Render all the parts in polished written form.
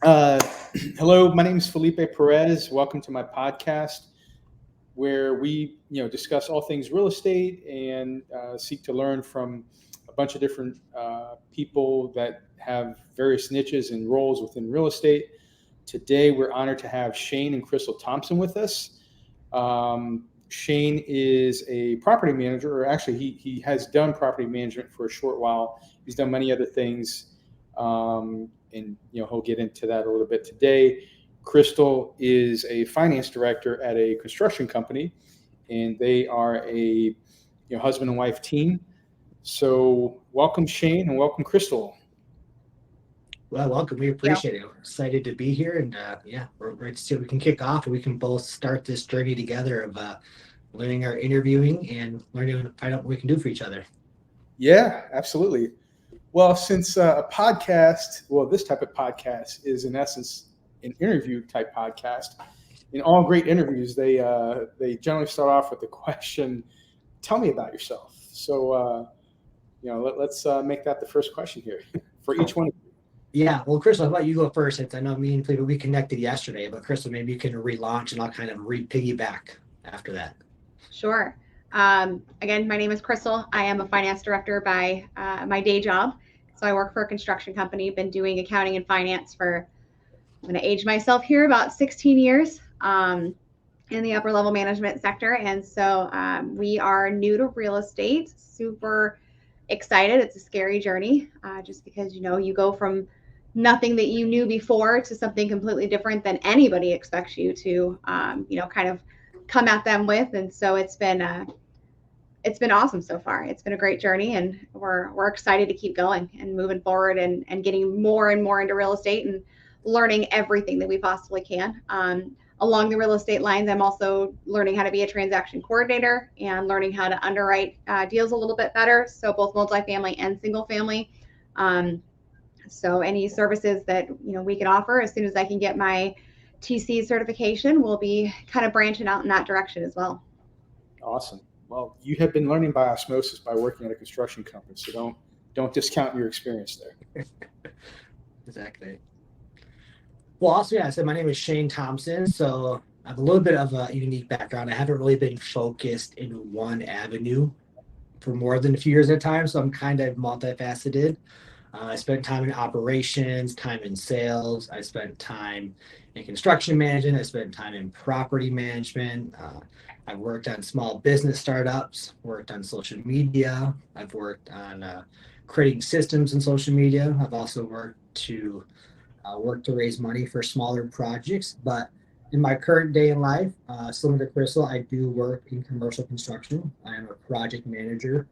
Uh, Hello, my name is Filipe Perez. Welcome to my podcast, where we, discuss all things real estate and seek to learn from a bunch of different people that have various niches and roles within real estate. Today, we're honored to have Shane and Krystal Thompson with us. Shane is a property manager, or actually, he has done property management for a short while. He's done many other things. And he'll get into that a little bit today. Krystal is a finance director at a construction company, and they are a husband and wife team. So welcome, Shane, and welcome, Krystal. Well, welcome. We appreciate it. We're excited to be here, and we're ready to see what we can kick off, and we can both start this journey together of learning our interviewing and learning to find out what we can do for each other. Yeah, absolutely. Well, since this type of podcast is in essence an interview type podcast, in all great interviews, they generally start off with the question, "Tell me about yourself." So, let's make that the first question here for each one of you. Yeah. Well, Krystal, how about you go first? Since I know me and Felipe, we connected yesterday, but Krystal, maybe you can relaunch and I'll kind of piggyback after that. Sure. Again, my name is Krystal. I am a finance director by my day job. So I work for a construction company, been doing accounting and finance for, I'm going to age myself here, about 16 years in the upper level management sector. And so we are new to real estate, super excited. It's a scary journey just because, you go from nothing that you knew before to something completely different than anybody expects you to, kind of come at them with. And so it's been awesome so far. It's been a great journey, and we're excited to keep going and moving forward and getting more and more into real estate and learning everything that we possibly can. Along the real estate lines, I'm also learning how to be a transaction coordinator and learning how to underwrite deals a little bit better. So both multifamily and single family. So any services that we can offer, as soon as I can get my TC certification, we'll be kind of branching out in that direction as well. Awesome. Well, you have been learning by osmosis by working at a construction company, so don't discount your experience there. Exactly. Well, also, I said my name is Shane Thompson, so I have a little bit of a unique background. I haven't really been focused in one avenue for more than a few years at a time, so I'm kind of multifaceted. I spent time in operations, time in sales. I spent time in construction management. I spent time in property management. I've worked on small business startups, worked on social media. I've worked on creating systems in social media. I've also worked to raise money for smaller projects. But in my current day in life, similar to Krystal, I do work in commercial construction. I am a project manager.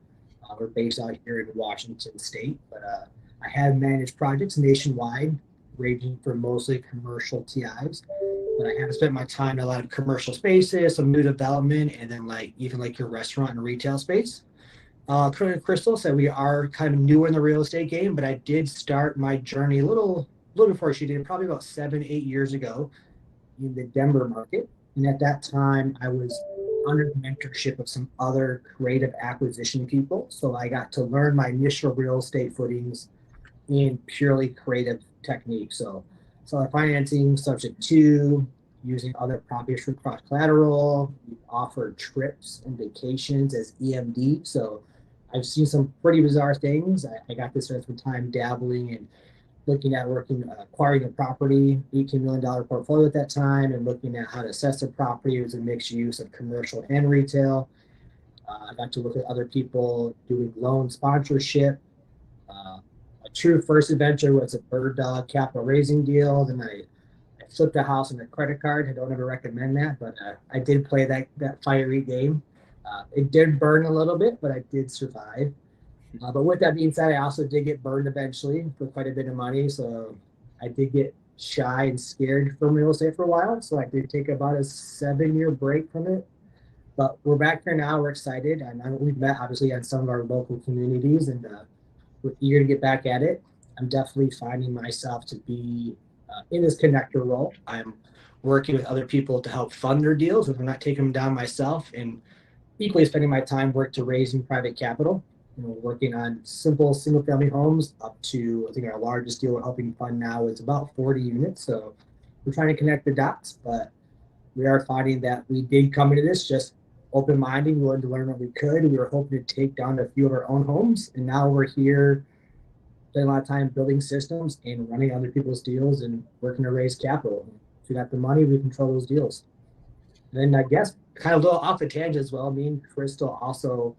We're based out here in Washington State, but I have managed projects nationwide, ranging from mostly commercial TIs. But I have spent my time in a lot of commercial spaces, some new development, and then even your restaurant and retail space. Krystal said we are kind of new in the real estate game, but I did start my journey a little before she did, probably about 7-8 years ago in the Denver market. And at that time, I was under the mentorship of some other creative acquisition people. So I got to learn my initial real estate footings in purely creative techniques. So seller financing, subject to, using other properties for cross collateral. We offer trips and vacations as EMD. So I've seen some pretty bizarre things. I got to spend some time dabbling and looking at acquiring a property, $18 million portfolio at that time, and looking at how to assess the property. It was a mixed use of commercial and retail. I got to look at other people doing loan sponsorship. My true first adventure was a bird dog capital raising deal. Then I flipped a house on a credit card. I don't ever recommend that, but I did play that fiery game. It did burn a little bit, but I did survive. But with that being said, I also did get burned eventually for quite a bit of money. So I did get shy and scared from real estate for a while. So I did take about a 7-year break from it. But we're back here now. We're excited. And we've met, obviously, on some of our local communities, and we're eager to get back at it. I'm definitely finding myself to be in this connector role. I'm working with other people to help fund their deals if I'm not taking them down myself, and equally spending my time work to raising private capital. working on simple single family homes up to, I think our largest deal we're helping fund now is about 40 units. So we're trying to connect the dots, but we are finding that we did come into this just open-minded, willing to learn what we could. We were hoping to take down a few of our own homes, and now we're here spending a lot of time building systems and running other people's deals and working to raise capital. If we got the money, we control those deals. And then I guess kind of a little off the tangent as well, me and Krystal also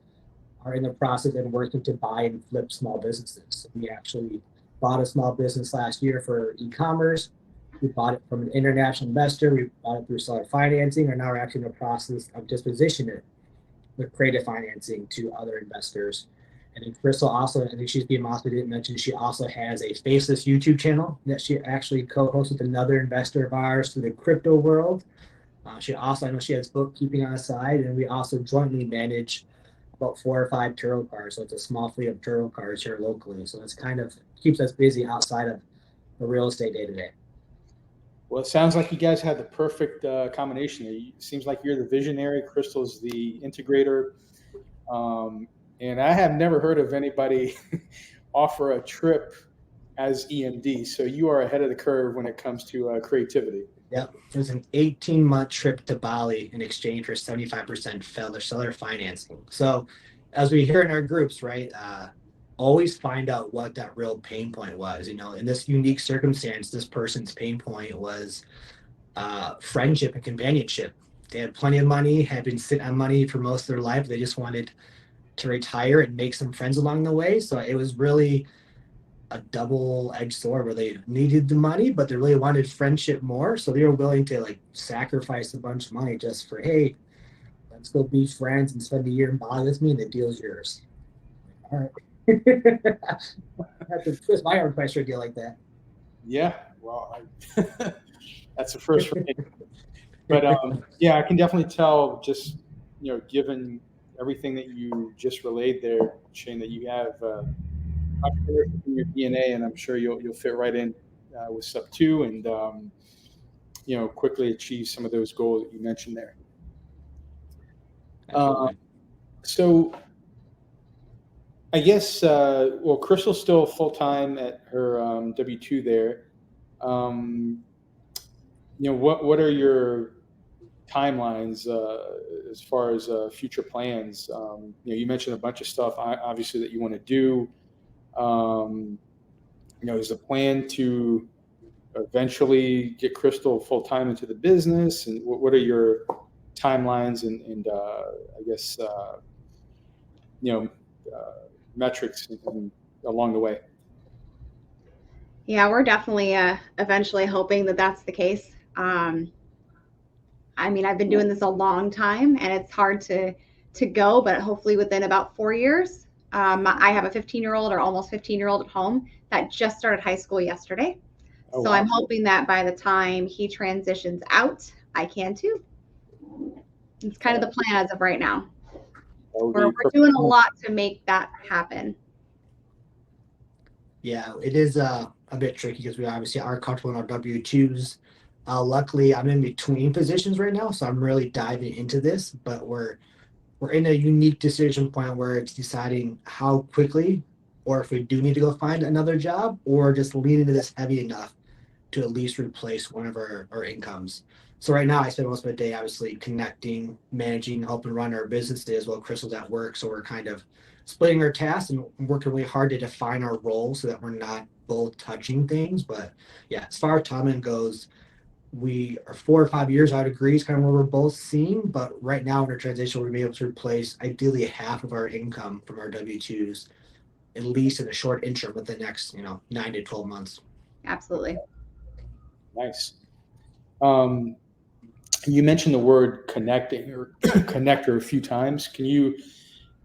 are in the process of working to buy and flip small businesses. We actually bought a small business last year for e-commerce. We bought it from an international investor. We bought it through seller financing, and now we're actually in the process of dispositioning it with creative financing to other investors. And then Krystal also, I think she's being honest, didn't mention, she also has a faceless YouTube channel that she actually co-hosts with another investor of ours through the crypto world. She also, I know she has bookkeeping on the side, and we also jointly manage about 4 or 5 turtle cars. So it's a small fleet of turtle cars here locally. So it's kind of keeps us busy outside of the real estate day to day. Well, it sounds like you guys had the perfect combination. It seems like you're the visionary. Krystal's the integrator. And I have never heard of anybody offer a trip as EMD. So you are ahead of the curve when it comes to creativity. Yep. It was an 18-month trip to Bali in exchange for 75% seller financing. So as we hear in our groups, right, always find out what that real pain point was. In this unique circumstance, this person's pain point was friendship and companionship. They had plenty of money, had been sitting on money for most of their life. They just wanted to retire and make some friends along the way. So it was really a double-edged sword where they needed the money, but they really wanted friendship more. So they were willing to sacrifice a bunch of money just for, hey, let's go be friends and spend a year in Bali with me, and the deal's yours. All right. I have to twist my arm quite sure a deal like that. Yeah, well, that's the first for me. But yeah, I can definitely tell just, given everything that you just relayed there, Shane, that you have entrepreneurship in your DNA, and I'm sure you'll fit right in with Sub 2 and, quickly achieve some of those goals that you mentioned there. So I guess, Krystal's still full-time at her W-2 there. What are your timelines as far as future plans? You mentioned a bunch of stuff, obviously, that you want to do. Is the plan to eventually get Krystal full-time into the business? And what are your timelines and I guess, metrics along the way? Yeah, we're definitely eventually hoping that that's the case. I've been doing this a long time, and it's hard to go, but hopefully within about 4 years. I have a 15-year-old or almost 15-year-old at home that just started high school yesterday. Oh, so wow. I'm hoping that by the time he transitions out, I can too. It's kind of the plan as of right now. We're doing a lot to make that happen. Yeah, it is a bit tricky because we obviously are comfortable in our W-2s. Luckily, I'm in between positions right now, so I'm really diving into this. But we're in a unique decision point where it's deciding how quickly, or if we do need to go find another job, or just lean into this heavy enough to at least replace one of our incomes. So right now, I spend most of my day obviously connecting, managing, helping run our businesses while Krystal's at work. So we're kind of splitting our tasks and working really hard to define our roles so that we're not both touching things. But yeah, as far as timing goes, we are 4 or 5 years out of degrees, kind of where we're both seeing. But right now in our transition, we're going to be able to replace ideally half of our income from our W-2s, at least in a short interim with the next 9 to 12 months. Absolutely. Nice. You mentioned the word connecting or connector a few times. Can you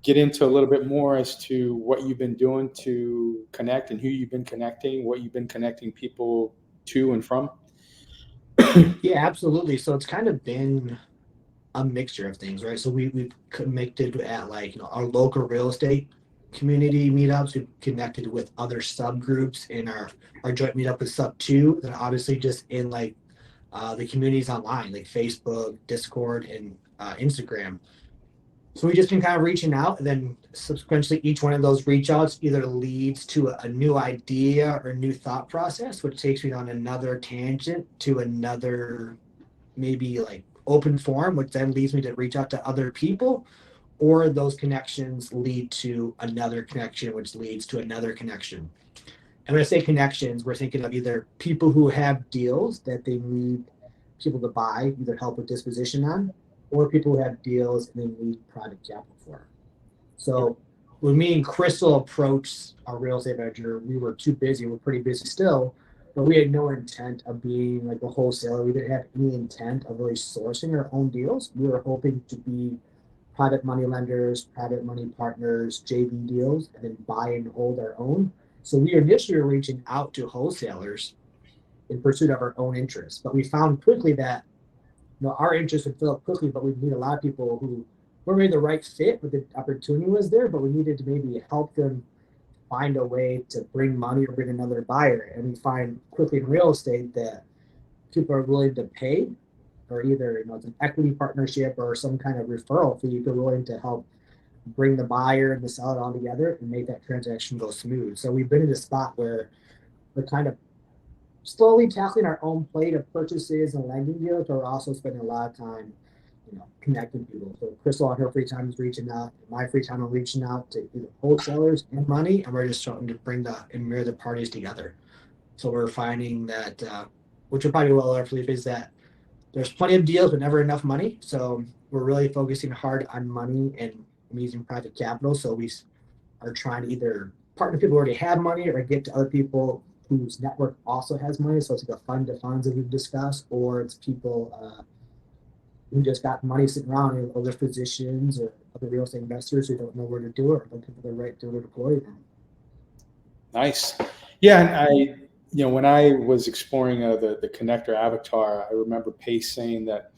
get into a little bit more as to what you've been doing to connect and who you've been connecting, what you've been connecting people to and from? Yeah, absolutely. So it's kind of been a mixture of things, right? So we've connected at our local real estate community meetups. We've connected with other subgroups in our joint meetup with Sub 2, and obviously just in the communities online, like Facebook, Discord, and Instagram. So we just been kind of reaching out, and then subsequently each one of those reach outs either leads to a new idea or new thought process, which takes me on another tangent to another maybe like open forum, which then leads me to reach out to other people, or those connections lead to another connection, which leads to another connection. And when I say connections, we're thinking of either people who have deals that they need people to buy, either help with disposition on, or people who have deals and they need private capital for. So when me and Krystal approached our real estate manager, we were too busy. We're pretty busy still, but we had no intent of being like a wholesaler. We didn't have any intent of really sourcing our own deals. We were hoping to be private money lenders, private money partners, JV deals, and then buy and hold our own. So we initially were reaching out to wholesalers in pursuit of our own interests, but we found quickly that our interest would fill up quickly, but we need a lot of people who weren't really the right fit, but the opportunity was there, but we needed to maybe help them find a way to bring money or bring another buyer. And we find quickly in real estate that people are willing to pay, or either it's an equity partnership or some kind of referral fee. They're willing to help bring the buyer and the seller all together and make that transaction go smooth. So we've been in a spot where we're kind of slowly tackling our own plate of purchases and lending deals, but we're also spending a lot of time, connecting people. So Krystal on her free time is reaching out. In my free time, I'm reaching out to either wholesalers and money, and we're just starting to bring and mirror the parties together. So we're finding that, which you're probably well aware, Felipe, is that there's plenty of deals, but never enough money. So we're really focusing hard on money and using private capital. So we are trying to either partner with people who already have money or get to other people whose network also has money. So it's like a fund to funds that we've discussed, or it's people who just got money sitting around in other physicians or other real estate investors who don't know where to do it or don't have the right to deploy them. Nice. Yeah. And when I was exploring the connector avatar, I remember Pace saying that,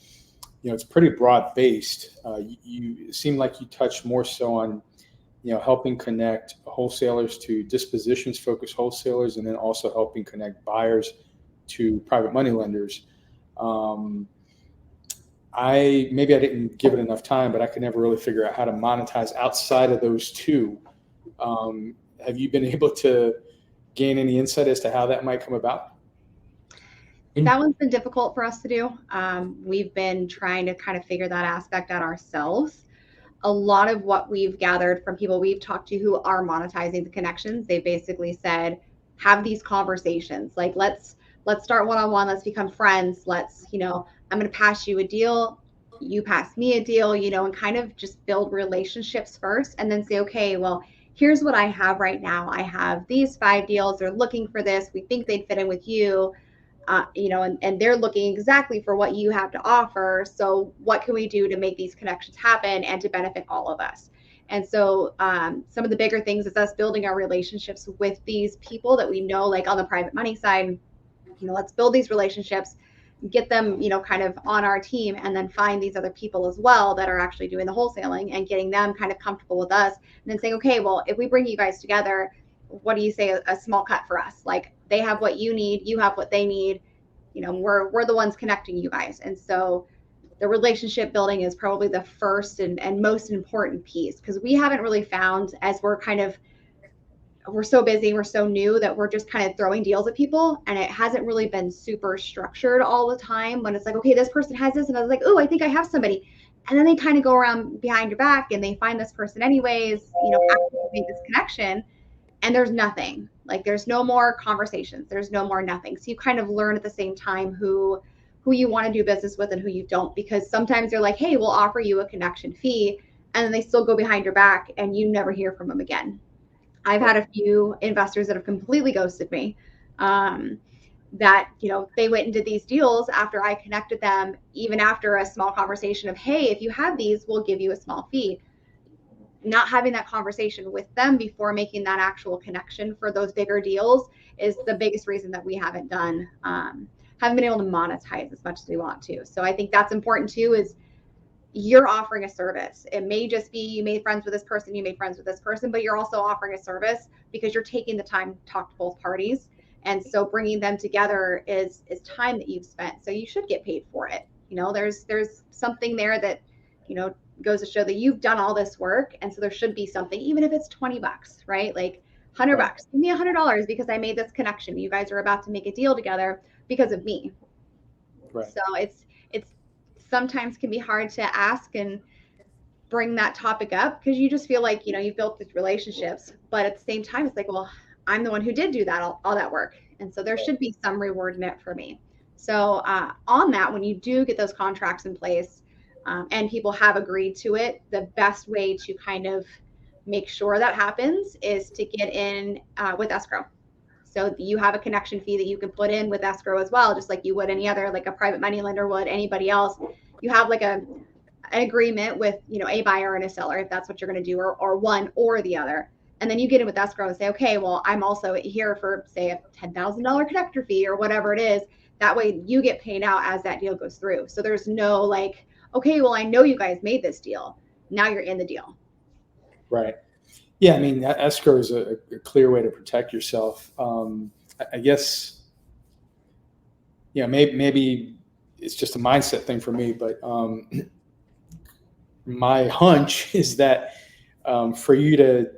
it's pretty broad based. It seemed like you touched more so on, helping connect wholesalers to dispositions focused wholesalers, and then also helping connect buyers to private money lenders. Maybe I didn't give it enough time, but I could never really figure out how to monetize outside of those two. Have you been able to gain any insight as to how that might come about? That one's been difficult for us to do. We've been trying to kind of figure that aspect out ourselves. A lot of what we've gathered from people we've talked to who are monetizing the connections, they basically said, have these conversations. Like, let's start one-on-one. Let's become friends. I'm going to pass you a deal. You pass me a deal, and kind of just build relationships first and then say, okay, well, here's what I have right now. I have these 5 deals. They're looking for this. We think they'd fit in with you. And they're looking exactly for what you have to offer. So what can we do to make these connections happen and to benefit all of us? And so some of the bigger things is us building our relationships with these people that we know, like on the private money side, let's build these relationships, get them, kind of on our team, and then find these other people as well that are actually doing the wholesaling and getting them kind of comfortable with us. And then saying, okay, well, if we bring you guys together, what do you say a small cut for us? Like, they have what you need, you have what they need, we're the ones connecting you guys. And so the relationship building is probably the first and most important piece, because we haven't really found, as we're so busy, we're so new, that we're just kind of throwing deals at people, and it hasn't really been super structured all the time. When it's like, okay, this person has this, and I was like, oh, I think I have somebody, and then they kind of go around behind your back and they find this person anyways, after they make this connection, and there's nothing. Like, there's no more conversations, there's no more nothing. So you kind of learn at the same time who you want to do business with and who you don't, because sometimes they're like, hey, we'll offer you a connection fee, and then they still go behind your back and you never hear from them again. I've had a few investors that have completely ghosted me, that, they went and did these deals after I connected them, even after a small conversation of, hey, if you have these, we'll give you a small fee. Not having that conversation with them before making that actual connection for those bigger deals is the biggest reason that we haven't been able to monetize as much as we want to. So I think that's important too, is you're offering a service. It may just be you made friends with this person, but you're also offering a service because you're taking the time to talk to both parties. And so bringing them together is time that you've spent. So you should get paid for it. There's something there that, goes to show that you've done all this work. And so there should be something, even if it's $20, right? Like $100, give me $100 because I made this connection. You guys are about to make a deal together because of me. Right. So it's sometimes can be hard to ask and bring that topic up because you just feel like, you built these relationships, but at the same time, it's like, well, I'm the one who did do that, all that work. And so there should be some reward in it for me. So on that, when you do get those contracts in place and people have agreed to it, the best way to kind of make sure that happens is to get in with escrow. So you have a connection fee that you can put in with escrow as well, just like you would any other, like a private money lender would, anybody else. You have like an agreement with, a buyer and a seller, if that's what you're going to do, or one or the other. And then you get in with escrow and say, okay, well, I'm also here for, say, a $10,000 connector fee or whatever it is. That way you get paid out as that deal goes through. So there's no like, okay, well, I know you guys made this deal. Now you're in the deal. Right. Yeah. I mean, escrow is a clear way to protect yourself. I guess, maybe it's just a mindset thing for me, but my hunch is that for you to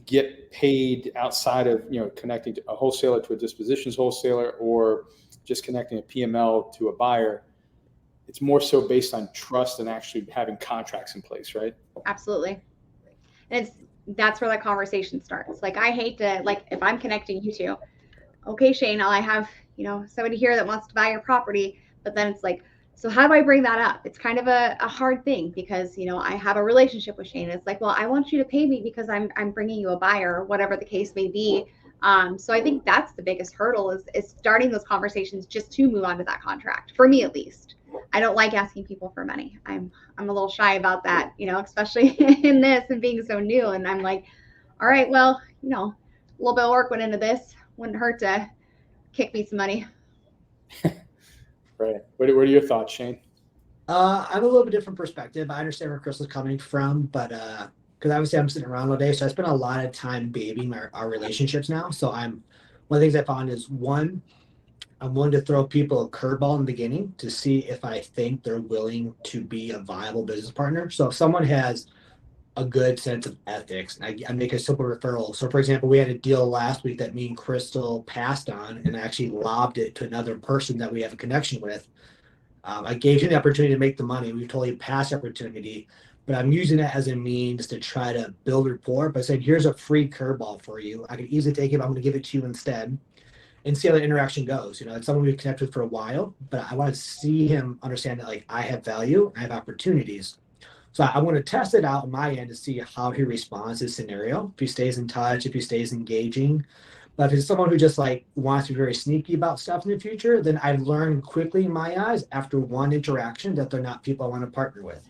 get paid outside of, connecting to a wholesaler to a dispositions wholesaler or just connecting a PML to a buyer, it's more so based on trust and actually having contracts in place, right? Absolutely. And that's where that conversation starts. Like, I hate to, like, if I'm connecting you two, okay, Shane, I have, somebody here that wants to buy your property, but then it's like, so how do I bring that up? It's kind of a hard thing because, I have a relationship with Shane. It's like, well, I want you to pay me because I'm bringing you a buyer or whatever the case may be. So I think that's the biggest hurdle is starting those conversations just to move on to that contract. For me, at least, I don't like asking people for money. I'm a little shy about that, especially in this and being so new. And I'm like, all right, well, a little bit of work went into this. Wouldn't hurt to kick me some money. Right. What are your thoughts, Shane? I have a little bit different perspective. I understand where Krystal's coming from, but because obviously I'm sitting around all day, so I spend a lot of time babying our relationships now. So one of the things I found is I'm willing to throw people a curveball in the beginning to see if I think they're willing to be a viable business partner. So if someone has a good sense of ethics, and I make a simple referral. So for example, we had a deal last week that me and Krystal passed on and actually lobbed it to another person that we have a connection with. I gave him the opportunity to make the money. We totally passed the opportunity, but I'm using that as a means to try to build rapport. But I said, here's a free curveball for you. I could easily take it, but I'm going to give it to you instead and see how the interaction goes. It's someone we've connected with for a while, but I want to see him understand that like I have value, I have opportunities. So I want to test it out on my end to see how he responds to the scenario. If he stays in touch, if he stays engaging. But if it's someone who just like wants to be very sneaky about stuff in the future, then I learn quickly in my eyes after one interaction that they're not people I want to partner with.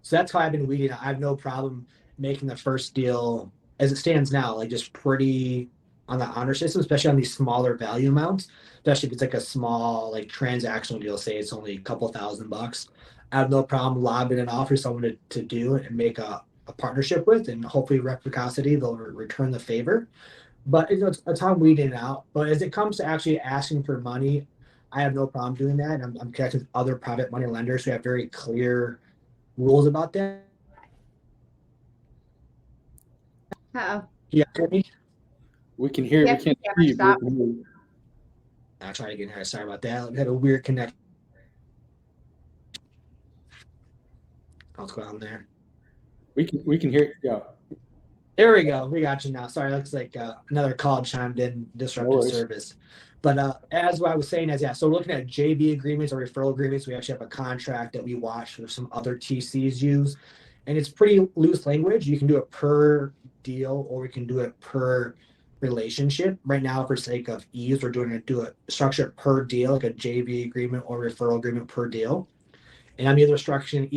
So that's how I've been weeding out. I have no problem making the first deal as it stands now, like just pretty on the honor system, especially on these smaller value amounts, especially if it's like a small like transactional deal, say it's only a couple $1,000. I have no problem lobbing it off for someone to do and make a partnership with, and hopefully reciprocity, they'll return the favor. But it's how I'm weeding it out. But as it comes to actually asking for money, I have no problem doing that. And I'm connected with other private money lenders who have very clear rules about that. Uh-oh. Yeah, hear me? We can hear. Yeah, We can't yeah, hear you. stop. I'll try again here. Sorry about that. I had a weird connection. What's going on there? We can hear you. Go. There we go. We got you now. Sorry, looks like another call chimed in, disrupted service. But as what I was saying is, yeah, so we're looking at JV agreements or referral agreements. We actually have a contract that we watch for some other TCs use. And it's pretty loose language. You can do it per deal or we can do it per relationship. Right now, for sake of ease, we're do it structure per deal, like a JV agreement or referral agreement per deal. And I'm either structuring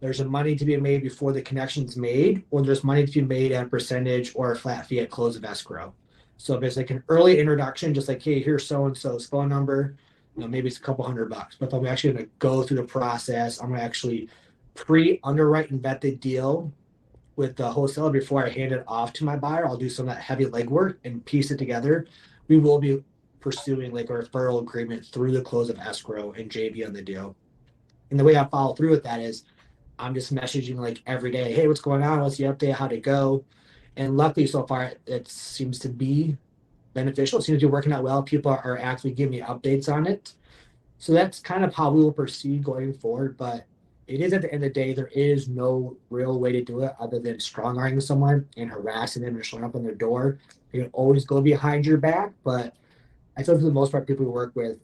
there's a money to be made before the connection's made, or there's money to be made at a percentage or a flat fee at close of escrow. So if it's like an early introduction, just like, hey, here's so-and-so's phone number, maybe it's a couple $100. But if I'm actually going to go through the process, I'm going to actually pre-underwrite and vet the deal with the wholesaler before I hand it off to my buyer. I'll do some of that heavy legwork and piece it together. We will be pursuing like a referral agreement through the close of escrow and JV on the deal. And the way I follow through with that is I'm just messaging like every day, hey, what's going on? What's the update? How'd it go? And luckily so far, it seems to be beneficial. It seems to be working out well. People are actually giving me updates on it. So that's kind of how we will proceed going forward. But it is at the end of the day, there is no real way to do it other than strong arming someone and harassing them and showing up on their door. You can always go behind your back, but I feel for the most part, people we work with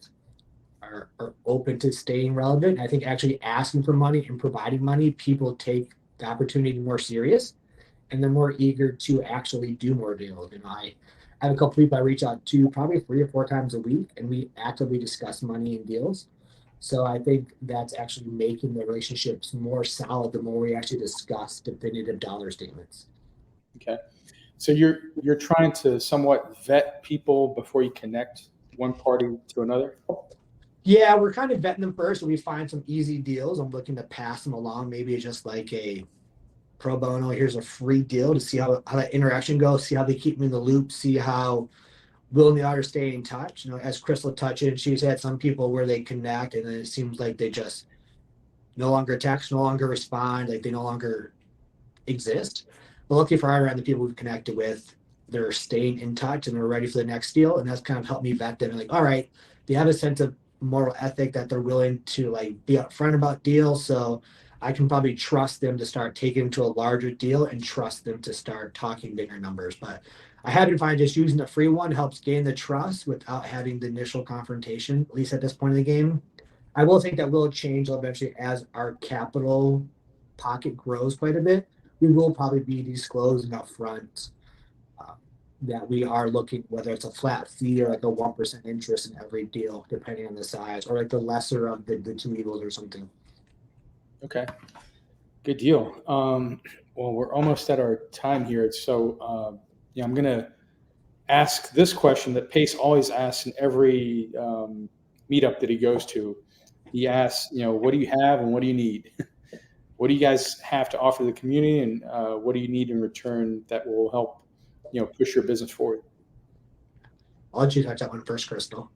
are open to staying relevant. I think actually asking for money and providing money, people take the opportunity more serious and they're more eager to actually do more deals. I have a couple people I reach out to probably 3 or 4 times a week, and we actively discuss money and deals. So I think that's actually making the relationships more solid the more we actually discuss definitive dollar statements. Okay. So you're trying to somewhat vet people before you connect one party to another? Yeah, we're kind of vetting them first. When we find some easy deals, I'm looking to pass them along. Maybe it's just like a pro bono, here's a free deal to see how that interaction goes, see how they keep me in the loop, see how willing they are to stay in touch. As Krystal touched, she's had some people where they connect and then it seems like they just no longer text, no longer respond, like they no longer exist. But lucky for our end, the people we've connected with, they're staying in touch and they're ready for the next deal. And that's kind of helped me vet them. Like, all right, they have a sense of moral ethic that they're willing to like be upfront about deals. So I can probably trust them to start taking them to a larger deal and trust them to start talking bigger numbers. But I have been finding just using the free one helps gain the trust without having the initial confrontation, at least at this point in the game. I will think that will change eventually as our capital pocket grows quite a bit. We will probably be disclosing up front uh, that we are looking, whether it's a flat fee or like a 1% interest in every deal, depending on the size, or like the lesser of the two evils or something. Okay. Good deal. Well, we're almost at our time here. So, I'm going to ask this question that Pace always asks in every meetup that he goes to. He asks, what do you have and what do you need? What do you guys have to offer the community, and what do you need in return that will help, push your business forward? I'll let you touch that one first, Krystal.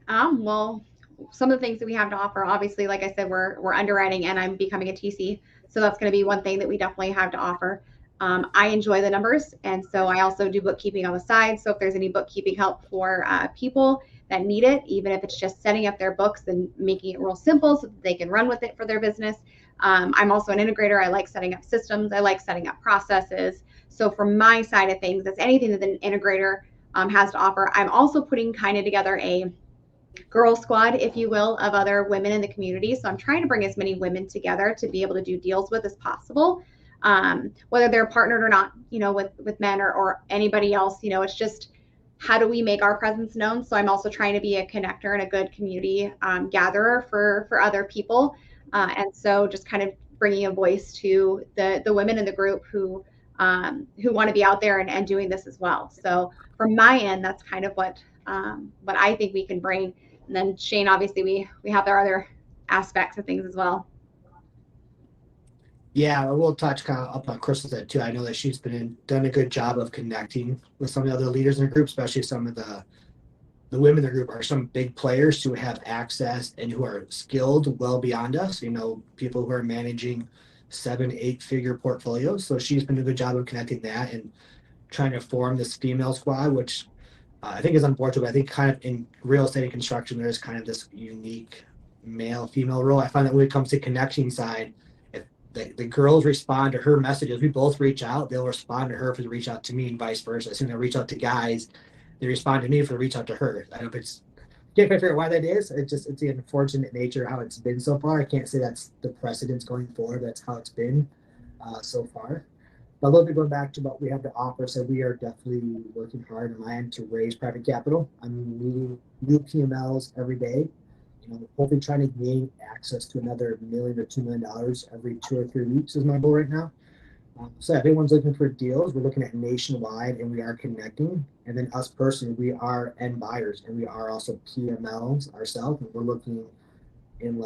Well, some of the things that we have to offer, obviously, like I said, we're underwriting and I'm becoming a TC. So that's going to be one thing that we definitely have to offer. I enjoy the numbers. And so I also do bookkeeping on the side. So if there's any bookkeeping help for people that need it, even if it's just setting up their books and making it real simple so that they can run with it for their business. I'm also an integrator. I like setting up systems. I like setting up processes. So from my side of things, that's anything that an integrator has to offer. I'm also putting kind of together a girl squad, if you will, of other women in the community. So I'm trying to bring as many women together to be able to do deals with as possible, whether they're partnered or not, with men or anybody else. It's just how do we make our presence known? So I'm also trying to be a connector and a good community gatherer for other people. And so just kind of bringing a voice to the women in the group who want to be out there and doing this as well. So from my end, that's kind of what I think we can bring. And then Shane, obviously we have our other aspects of things as well. Yeah, we'll touch kind of up on Krystal that too. I know that she's done a good job of connecting with some of the other leaders in the group, especially some of the women in the group are some big players who have access and who are skilled well beyond us. People who are managing 7-8 figure portfolios. So she's been a good job of connecting that and trying to form this female squad, which I think is unfortunate. But I think kind of in real estate and construction, there's kind of this unique male-female role. I find that when it comes to connection side, if the girls respond to her messages, we both reach out, they'll respond to her for the reach out to me and vice versa. As soon as I reach out to guys, they respond to me for the reach out to her. I don't know if it's can't quite figure out why that is. It's the unfortunate nature of how it's been so far. I can't say that's the precedence going forward. That's how it's been so far. But a little bit going back to what we have to offer, so we are definitely working hard on my end to raise private capital. I'm meeting new PMLs every day. Hopefully trying to gain access to another $1 million or $2 million every 2 or 3 weeks is my goal right now. So if anyone's looking for deals, we're looking at nationwide and we are connecting. And then us personally, we are end buyers and we are also PMLs ourselves. And we're looking in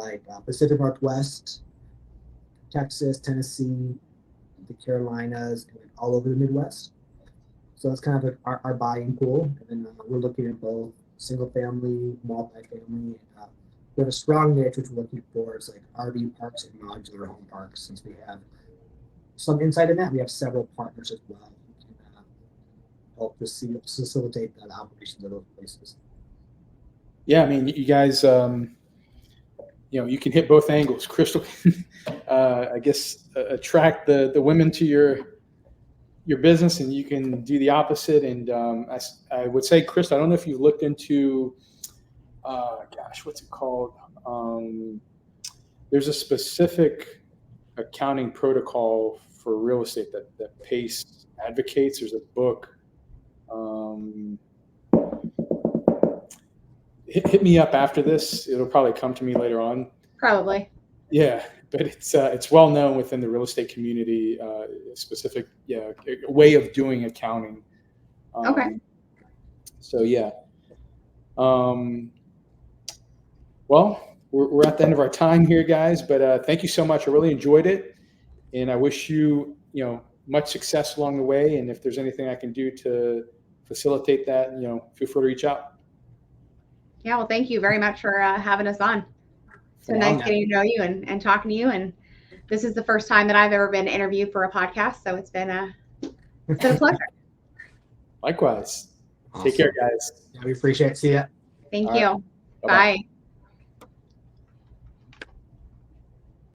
Pacific Northwest, Texas, Tennessee, the Carolinas, and all over the Midwest. So that's kind of like our buying pool. And then we're looking at both single family, multifamily, we have a strong niche which we're looking for. It's like RV parks and modular home parks. Since we have some insight in that, we have several partners as well who can help facilitate the operations of those places. Yeah, I mean, you guys, you can hit both angles. Krystal, I guess, attract the women to your business, and you can do the opposite. And I would say, Krystal, I don't know if you've looked into, what's it called? There's a specific accounting protocol for real estate that PACE advocates. There's a book. Hit me up after this. It'll probably come to me later on. Probably. Yeah, but it's well known within the real estate community. A specific way of doing accounting. Okay. So yeah. Well, we're at the end of our time here, guys. But thank you so much. I really enjoyed it, and I wish you much success along the way. And if there's anything I can do to facilitate that, feel free to reach out. Yeah, well, thank you very much for having us on. It's been nice getting to know you and talking to you. And this is the first time that I've ever been interviewed for a podcast, so it's been a pleasure. Likewise. Awesome. Take care, guys. Yeah, we appreciate it. See ya. Thank you. Bye-bye. Bye.